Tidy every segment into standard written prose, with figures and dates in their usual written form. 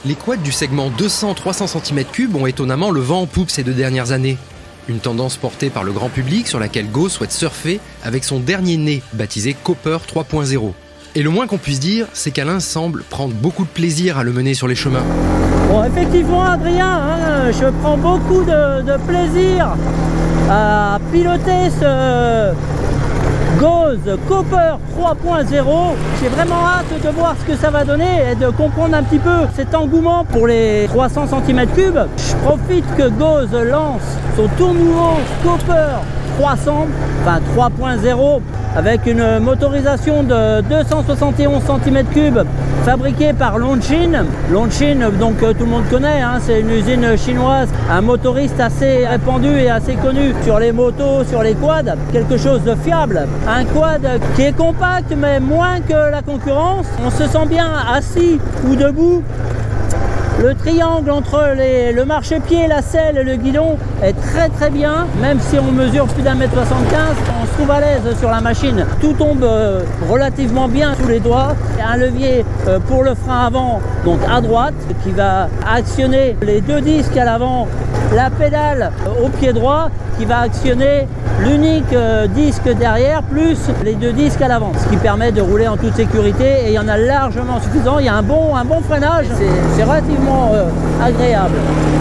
Les quads du segment 200-300 cm3 ont étonnamment le vent en poupe ces 2 dernières années. Une tendance portée par le grand public sur laquelle Gauss souhaite surfer avec son dernier né, baptisé Cooper 3.0. Et le moins qu'on puisse dire, c'est qu'Alain semble prendre beaucoup de plaisir à le mener sur les chemins. Bon, effectivement, Adrien, je prends beaucoup de plaisir à piloter ce Gauss Cooper 3.0. J'ai vraiment hâte de voir ce que ça va donner et de comprendre un petit peu cet engouement pour les 300 cm3. Je profite que Gauss lance son tout nouveau Cooper 300, enfin 3.0, avec une motorisation de 271 cm3 fabriquée par Longines. Longines, donc tout le monde connaît, c'est une usine chinoise, un motoriste assez répandu et assez connu sur les motos, sur les quads, quelque chose de fiable. Un quad qui est compact mais moins que la concurrence. On se sent bien assis ou debout. Le triangle entre le marchepied, la selle et le guidon est très bien, même si on mesure plus d'1,75 m, on se trouve à l'aise sur la machine. Tout tombe relativement bien sous les doigts. Un levier pour le frein avant, donc à droite, qui va actionner les 2 disques à l'avant, la pédale au pied droit, qui va actionner l'unique disque derrière, plus les 2 disques à l'avant, ce qui permet de rouler en toute sécurité, et il y en a largement suffisant. Il y a un bon freinage, c'est relativement agréable.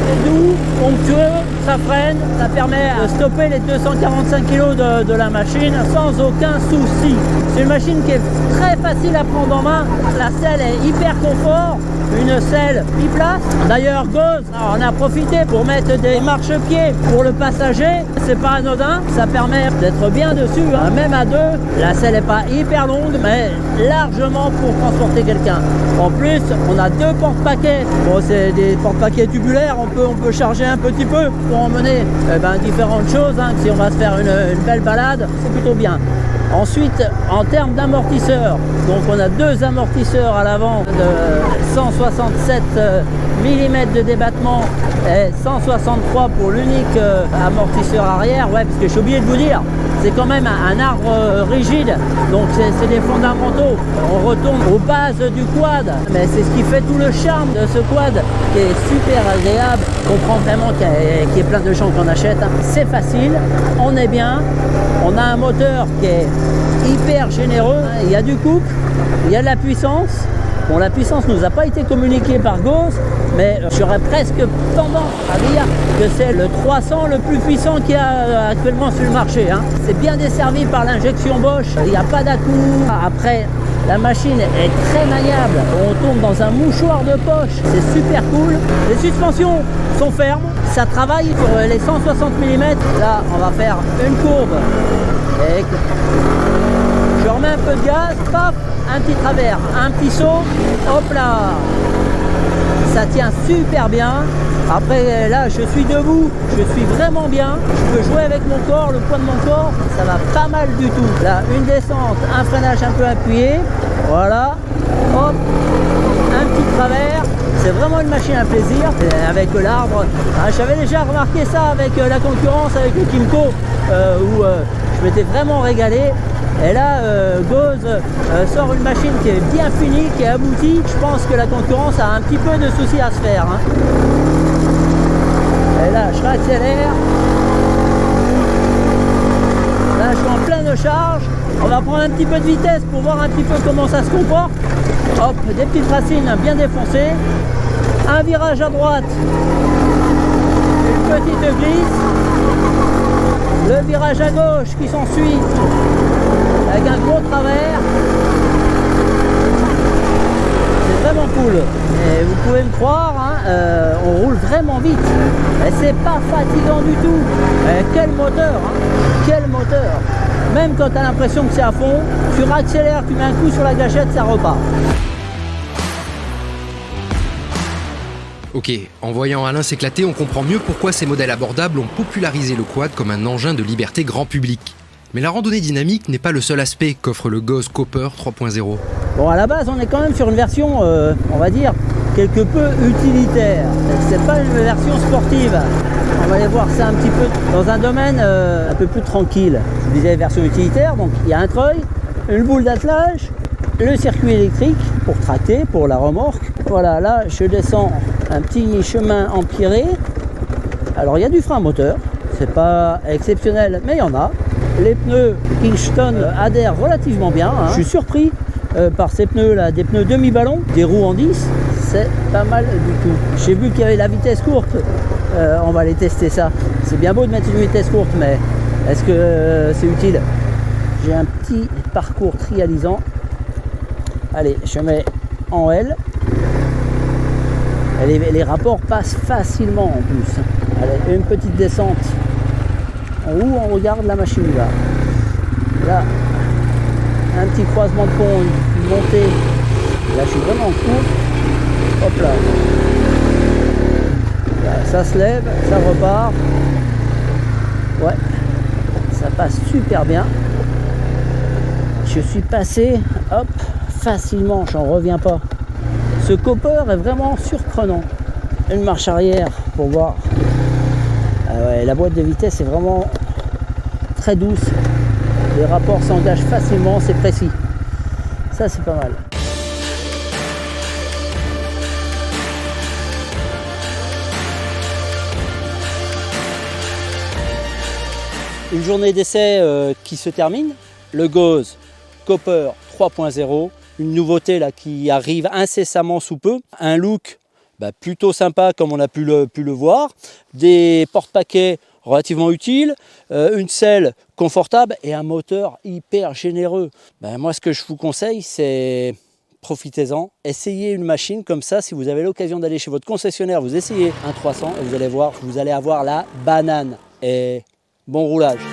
C'est doux, onctueux, ça freine, ça permet de stopper les 245 kg de la machine sans aucun souci. C'est une machine qui est très facile à prendre en main, la selle est hyper confort, une selle biplace. D'ailleurs, Gauss en a profité pour mettre des marchepieds pour le passager, c'est pas anodin, ça permet d'être bien dessus, même à 2. La selle n'est pas hyper longue, mais largement pour transporter quelqu'un. En plus, on a 2 porte-paquets. Bon, c'est des porte-paquets tubulaires, on peut charger un petit peu pour emmener différentes choses. Si on va se faire une belle balade, c'est plutôt bien. Ensuite, en termes d'amortisseurs, donc on a 2 amortisseurs à l'avant de 167 mm de débattement et 163 pour l'unique amortisseur arrière. Ouais, parce que j'ai oublié de vous dire, c'est quand même un arbre rigide, donc c'est des fondamentaux. On retourne aux bases du quad, mais c'est ce qui fait tout le charme de ce quad, qui est super agréable. On comprend vraiment qu'il y a plein de gens qu'on achète. C'est facile, on est bien, on a un moteur qui est hyper généreux, il y a du couple, il y a de la puissance. Bon, la puissance ne nous a pas été communiquée par Gauss, mais j'aurais presque tendance à dire que c'est le 300 le plus puissant qu'il y a actuellement sur le marché. C'est bien desservi par l'injection Bosch, il n'y a pas d'à-coups. Après, la machine est très maniable, on tombe dans un mouchoir de poche, c'est super cool. Les suspensions sont fermes, ça travaille pour les 160 mm. Là, on va faire une courbe et je remets un peu de gaz, paf, un petit travers, un petit saut, hop là, ça tient super bien. Après là, je suis debout, je suis vraiment bien, je peux jouer avec mon corps, le poids de mon corps, ça va pas mal du tout. Là, une descente, un freinage un peu appuyé, voilà, hop, un petit travers. C'est vraiment une machine à plaisir, avec l'arbre. J'avais déjà remarqué ça avec la concurrence, avec le Kymco, où je m'étais vraiment régalé. Et là, Gauss sort une machine qui est bien finie, qui est aboutie. Je pense que la concurrence a un petit peu de soucis à se faire. Et là, je réaccélère. Là, je suis en pleine charge. On va prendre un petit peu de vitesse pour voir un petit peu comment ça se comporte. Hop, des petites racines bien défoncées. Un virage à droite. Une petite glisse. Le virage à gauche qui s'ensuit avec un gros travers. C'est vraiment cool. Et vous pouvez me croire, on roule vraiment vite. Et c'est pas fatigant du tout. Et quel moteur, quel moteur. Même quand tu as l'impression que c'est à fond, tu réaccélères, tu mets un coup sur la gâchette, ça repart. Ok, en voyant Alain s'éclater, on comprend mieux pourquoi ces modèles abordables ont popularisé le quad comme un engin de liberté grand public. Mais la randonnée dynamique n'est pas le seul aspect qu'offre le Gauss Cooper 3.0. Bon, à la base, on est quand même sur une version, on va dire, quelque peu utilitaire. C'est pas une version sportive. On va aller voir ça un petit peu dans un domaine un peu plus tranquille. Je disais version utilitaire, donc il y a un treuil, une boule d'attelage, le circuit électrique pour tracter, pour la remorque. Voilà, là je descends un petit chemin empierré. Alors il y a du frein moteur, c'est pas exceptionnel, mais il y en a. Les pneus Kingston adhèrent relativement bien, hein. Je suis surpris par ces pneus là, des pneus demi-ballon, des roues en 10, c'est pas mal du tout. J'ai vu qu'il y avait la vitesse courte, on va aller tester ça. C'est bien beau de mettre une vitesse courte, mais est-ce que c'est utile? J'ai un petit parcours trialisant. Allez, je mets en L. Les rapports passent facilement en plus. Allez, une petite descente en haut, on regarde la machine là. Là, un petit croisement de pont, une montée. Là, je suis vraiment court. Hop là. Là, ça se lève, ça repart. Ouais, ça passe super bien. Je suis passé, hop, facilement, j'en reviens pas. Ce Cooper est vraiment surprenant. Une marche arrière pour voir. Ah ouais, la boîte de vitesse est vraiment très douce. Les rapports s'engagent facilement, c'est précis. Ça, c'est pas mal. Une journée d'essai qui se termine. Le Gauze Cooper 3.0. Une nouveauté là qui arrive incessamment sous peu. Un look plutôt sympa comme on a pu le voir. Des porte-paquets relativement utiles. Une selle confortable et un moteur hyper généreux. Moi, ce que je vous conseille, c'est profitez-en. Essayez une machine comme ça. Si vous avez l'occasion d'aller chez votre concessionnaire, vous essayez un 300 et vous allez voir, vous allez avoir la banane. Et bon roulage.